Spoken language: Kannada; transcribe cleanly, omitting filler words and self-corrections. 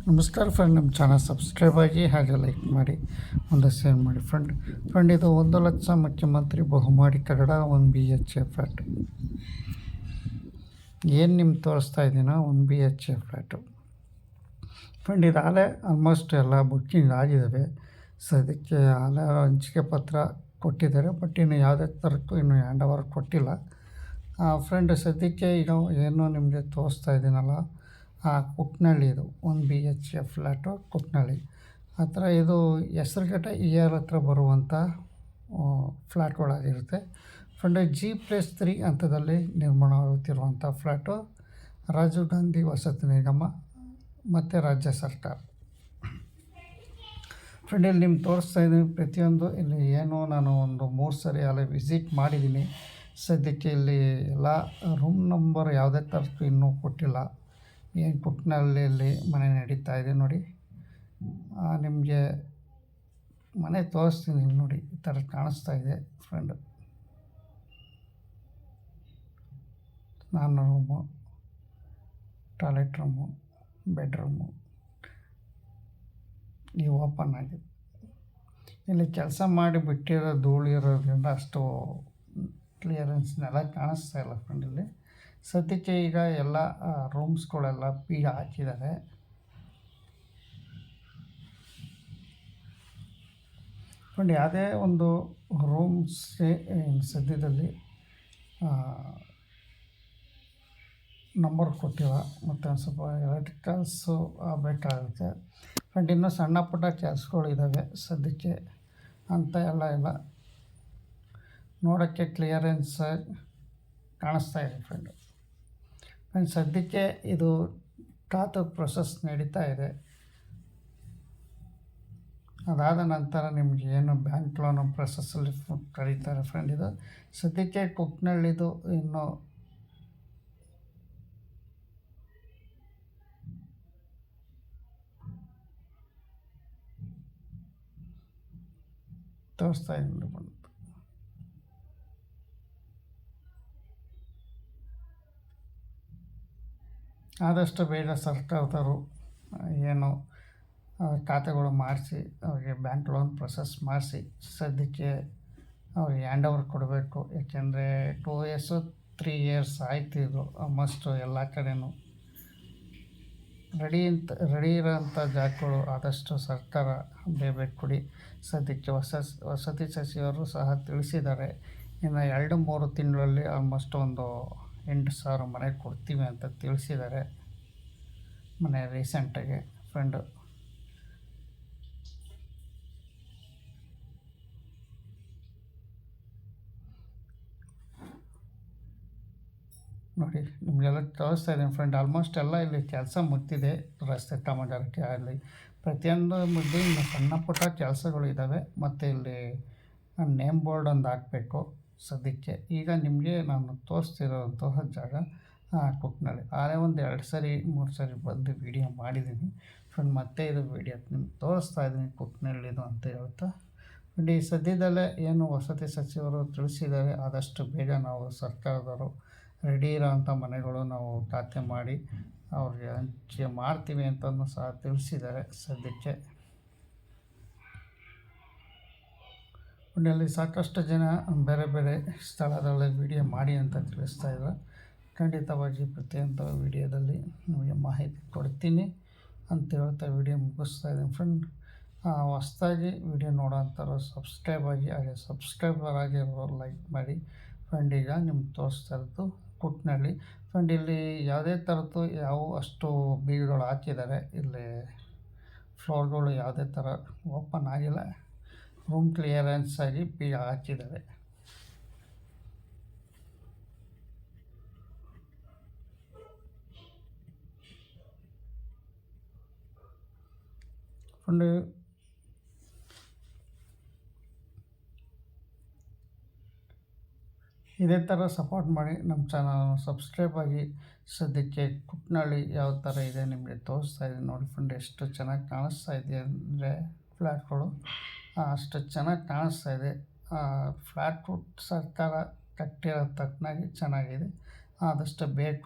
ನಮಸ್ಕಾರ ಫ್ರೆಂಡ್, ನಮ್ಮ ಚಾನಲ್ ಸಬ್ಸ್ಕ್ರೈಬ್ ಆಗಿ ಹಾಗೆ ಲೈಕ್ ಮಾಡಿ ಒಂದು ಶೇರ್ ಮಾಡಿ ಫ್ರೆಂಡ್ ಇದು 1,00,000 ಮುಖ್ಯಮಂತ್ರಿ ಬಹುಮಹಡಿ ಕಟ್ಟಡ 1 BHA ಫ್ಲ್ಯಾಟ್. ಏನು ನಿಮ್ಗೆ ತೋರಿಸ್ತಾ ಇದ್ದೀನೋ 1 BHA ಫ್ಲ್ಯಾಟು ಫ್ರೆಂಡ್. ಇದು ಆಲೇ ಆಲ್ಮೋಸ್ಟ್ ಎಲ್ಲ ಬುಕ್ಕಿಂಗ್ ಆಗಿದ್ದಾವೆ. ಸದ್ಯಕ್ಕೆ ಆಲೇ ಹಂಚಿಕೆ ಪತ್ರ ಕೊಟ್ಟಿದ್ದಾರೆ, ಬಟ್ ಇನ್ನು ಯಾವುದೇ ಥರಕ್ಕೂ ಇನ್ನು ಹ್ಯಾಂಡ್ ಓವರ್ ಕೊಟ್ಟಿಲ್ಲ ಫ್ರೆಂಡ್. ಸದ್ಯಕ್ಕೆ ಈಗ ಏನು ನಿಮಗೆ ತೋರಿಸ್ತಾ ಇದ್ದೀನಲ್ಲ, ಕುಟ್ನಳ್ಳಿ, ಇದು 1 BHA ಫ್ಲ್ಯಾಟು ಕುಟ್ನಳ್ಳಿ ಹತ್ರ. ಇದು ಹೆಸರುಘಟ್ಟ ER ಹತ್ರ ಬರುವಂಥ ಫ್ಲ್ಯಾಟ್ಗಳಾಗಿರುತ್ತೆ ಫ್ರೆಂಡ್. G+3 ಹಂತದಲ್ಲಿ ನಿರ್ಮಾಣವಾಗುತ್ತಿರುವಂಥ ಫ್ಲ್ಯಾಟು ರಾಜೀವ್ ಗಾಂಧಿ ವಸತಿ ನಿಗಮ ಮತ್ತು ರಾಜ್ಯ ಸರ್ಕಾರ ಫ್ರೆಂಡ್. ಇಲ್ಲಿ ನಿಮ್ಗೆ ತೋರಿಸ್ತಾ ಇದ್ದೀನಿ ಪ್ರತಿಯೊಂದು. ಇಲ್ಲಿ ಏನು ನಾನು ಒಂದು 3 ಸರಿ ಅಲ್ಲಿ ವಿಸಿಟ್ ಮಾಡಿದ್ದೀನಿ. ಸದ್ಯಕ್ಕೆ ಇಲ್ಲಿ ಎಲ್ಲ ರೂಮ್ ನಂಬರ್ ಯಾವುದೇ ಥರದ್ದು ಇನ್ನೂ ಕೊಟ್ಟಿಲ್ಲ. ಏನು ಕುಟ್ನಳ್ಳಿಯಲ್ಲಿ ಮನೆ ನಡೀತಾ ಇದೆ ನೋಡಿ. ನಿಮಗೆ ಮನೆ ತೋರಿಸ್ತೀನಿ ನೋಡಿ, ಈ ಥರ ಕಾಣಿಸ್ತಾ ಇದೆ friend. 4 room, toilet room, bedroom ನೀವು ಓಪನ್ ಆಗಿದೆ. ಇಲ್ಲಿ ಕೆಲಸ ಮಾಡಿ ಬಿಟ್ಟಿರೋ ಧೂಳು ಇರೋದ್ರಿಂದ ಅಷ್ಟು ಕ್ಲಿಯರೆನ್ಸ್ನೆಲ್ಲ ಕಾಣಿಸ್ತಾ ಇಲ್ಲ ಫ್ರೆಂಡ್. ಇಲ್ಲಿ ಸದ್ಯಕ್ಕೆ ಈಗ ಎಲ್ಲ ರೂಮ್ಸ್ಗಳೆಲ್ಲ ಬೀಗ ಹಾಕಿದ್ದಾರೆ ಫ್ರೆಂಡ್. ಯಾವುದೇ ಒಂದು ರೂಮ್ಸ್ಗೆ ಸದ್ಯದಲ್ಲಿ ನಂಬರ್ ಕೊಟ್ಟಿಲ್ಲ, ಮತ್ತು ಒಂದು ಸ್ವಲ್ಪ ಎಲೆಕ್ಟ್ರಿಕಲ್ಸು ಬೇಕಾಗುತ್ತೆ ಫ್ರೆಂಡ್. ಇನ್ನೂ ಸಣ್ಣ ಪುಟ್ಟ ಕೆಲಸಗಳಿದ್ದಾವೆ ಸದ್ಯಕ್ಕೆ ಅಂತ ಎಲ್ಲ ನೋಡೋಕ್ಕೆ ಕ್ಲಿಯರೆನ್ಸ್ ಕಾಣಿಸ್ತಾ ಇದೆ ಫ್ರೆಂಡ್. ಸದ್ಯಕ್ಕೆ ಇದು ಖಾತೆ ಪ್ರೊಸೆಸ್ ನಡೀತಾ ಇದೆ. ಅದಾದ ನಂತರ ನಿಮಗೆ ಏನು ಬ್ಯಾಂಕ್ ಲೋನು ಪ್ರೊಸೆಸ್ಸಲ್ಲಿ ಕರೀತಾರೆ ಫ್ರೆಂಡ್. ಇದು ಸದ್ಯಕ್ಕೆ ಕುಟ್ನಳ್ಳಿದು ಇನ್ನು ತೋರಿಸ್ತಾ ಇದ್ದೀನಿ ಬಂದು. ಆದಷ್ಟು ಬೇಗ ಸರ್ಕಾರದವರು ಏನು ಖಾತೆಗಳು ಮಾಡಿಸಿ ಅವ್ರಿಗೆ ಬ್ಯಾಂಕ್ ಲೋನ್ ಪ್ರೊಸೆಸ್ ಮಾಡಿಸಿ ಸದ್ಯಕ್ಕೆ ಅವ್ರಿಗೆ ಹ್ಯಾಂಡ್ ಓವರ್ ಕೊಡಬೇಕು. ಏಕೆಂದರೆ 2 years 3 years ಆಯಿತು. ಇದು ಆಲ್ಮೋಸ್ಟ್ ಎಲ್ಲ ಕಡೆಯೂ ರೆಡಿ ಇರೋಂಥ ಜಾಗಗಳು ಆದಷ್ಟು ಸರ್ಕಾರ ಬೇಗ ಕೊಡಿ. ಸದ್ಯಕ್ಕೆ ವಸತಿ ಸಚಿವರು ಸಹ ತಿಳಿಸಿದ್ದಾರೆ, ಇನ್ನು 2-3 ತಿಂಗಳಲ್ಲಿ ಆಲ್ಮೋಸ್ಟ್ ಒಂದು 8,000 ಮನೆ ಕೊಡ್ತೀವಿ ಅಂತ ತಿಳಿಸಿದ್ದಾರೆ ಮನೆ ರೀಸೆಂಟಾಗಿ ಫ್ರೆಂಡು. ನೋಡಿ ನಿಮಗೆಲ್ಲ ತೋರಿಸ್ತಾ ಇದ್ದೀನಿ ಫ್ರೆಂಡ್. ಆಲ್ಮೋಸ್ಟ್ ಎಲ್ಲ ಇಲ್ಲಿ ಕೆಲಸ ಮುಗ್ದಿದೆ. ರಸ್ತೆ ಕಾಮಗಾರಿಕೆ ಆಗಲಿ ಪ್ರತಿಯೊಂದು ಮುಗ್ದು ಇನ್ನು ಸಣ್ಣ ಪುಟ್ಟ ಕೆಲಸಗಳು ಇದ್ದಾವೆ. ಮತ್ತು ಇಲ್ಲಿ ನೇಮ್ ಬೋರ್ಡ್ ಒಂದು ಹಾಕಬೇಕು ಸದ್ಯಕ್ಕೆ. ಈಗ ನಿಮಗೆ ನಾನು ತೋರಿಸ್ತಿರೋಂತಹ ಜಾಗ ಕುಟ್ನಳ್ಳಿ. ಆಲೇ ಒಂದು 2 ಸರಿ 3 ಸರಿ ಬಂದು ವೀಡಿಯೋ ಮಾಡಿದ್ದೀನಿ ಫ್ರೆಂಡ್. ಮತ್ತೆ ಇದು ವೀಡಿಯೋ ನಿಮ್ಗೆ ತೋರಿಸ್ತಾ ಇದ್ದೀನಿ ಕುಟ್ನಳ್ಳಿದು ಅಂತ ಹೇಳ್ತಾ ಫ್ರೆಂಡ್. ಈ ಸದ್ಯದಲ್ಲೇ ಏನು ವಸತಿ ಸಚಿವರು ತಿಳಿಸಿದ್ದಾರೆ, ಆದಷ್ಟು ಬೇಗ ನಾವು ಸರ್ಕಾರದವರು ರೆಡಿ ಇರೋಂಥ ಮನೆಗಳು ನಾವು ಖಾತೆ ಮಾಡಿ ಅವ್ರಿಗೆ ಹಂಚಿಕೆ ಮಾಡ್ತೀವಿ ಅಂತಲೂ ಸಹ ತಿಳಿಸಿದ್ದಾರೆ ಸದ್ಯಕ್ಕೆ. ಅಲ್ಲಿ ಸಾಕಷ್ಟು ಜನ ಬೇರೆ ಬೇರೆ ಸ್ಥಳದಲ್ಲಿ ವೀಡಿಯೋ ಮಾಡಿ ಅಂತ ತಿಳಿಸ್ತಾ ಇದ್ದಾರೆ. ಖಂಡಿತವಾಗಿ ಪ್ರತಿಯೊಂದು ವೀಡಿಯೋದಲ್ಲಿ ನಿಮಗೆ ಮಾಹಿತಿ ಕೊಡ್ತೀನಿ ಅಂತ ಹೇಳ್ತಾ ವೀಡಿಯೋ ಮುಗಿಸ್ತಾ ಇದ್ದೀನಿ ಫ್ರೆಂಡ್. ಹೊಸ್ದಾಗಿ ವೀಡಿಯೋ ನೋಡೋಂಥವ್ರು ಸಬ್ಸ್ಕ್ರೈಬ್ ಆಗಿ, ಹಾಗೆ ಸಬ್ಸ್ಕ್ರೈಬರ್ ಆಗಿರೋರು ಲೈಕ್ ಮಾಡಿ ಫ್ರೆಂಡ್. ಈಗ ನಿಮ್ಗೆ ತೋರಿಸ್ತಾ ಇರೋದು ಕುಟ್ನಳ್ಳಿ ಫ್ರೆಂಡ್. ಇಲ್ಲಿ ಯಾವುದೇ ಥರದ್ದು ಅಷ್ಟು ಬೀಗಗಳು ಹಾಕಿದ್ದಾರೆ. ಇಲ್ಲಿ ಫ್ಲೋರ್ಗಳು ಯಾವುದೇ ಥರ ಓಪನ್ ಆಗಿಲ್ಲ, ರೂಮ್ ಕ್ಲಿಯರೆನ್ಸ್ ಆಗಿ ಬೀಗ ಹಾಕಿದ್ದಾರೆ ಫ್ರೆಂಡ್. ಇದೇ ಥರ ಸಪೋರ್ಟ್ ಮಾಡಿ, ನಮ್ಮ ಚಾನಲ್ ಸಬ್ಸ್ಕ್ರೈಬ್ ಆಗಿ. ಸದ್ಯಕ್ಕೆ ಕುಟ್ನಳ್ಳಿ ಯಾವ ಥರ ಇದೆ ನಿಮಗೆ ತೋರಿಸ್ತಾ ಇದ್ದೀನಿ ನೋಡಿ ಫ್ರೆಂಡ್. ಎಷ್ಟು ಚೆನ್ನಾಗಿ ಕಾಣಿಸ್ತಾ ಇದೆ ಅಂದರೆ ಫ್ಲ್ಯಾಟ್ಗಳು ಅಷ್ಟು ಚೆನ್ನಾಗಿ ಕಾಣಿಸ್ತಾ ಇದೆ. ಫ್ಲ್ಯಾಟ್ ಸರ್ಕಾರ ಕಟ್ಟಿರೋ ತಕ್ಕನಾಗಿ ಚೆನ್ನಾಗಿದೆ. ಆದಷ್ಟು ಬೇಕು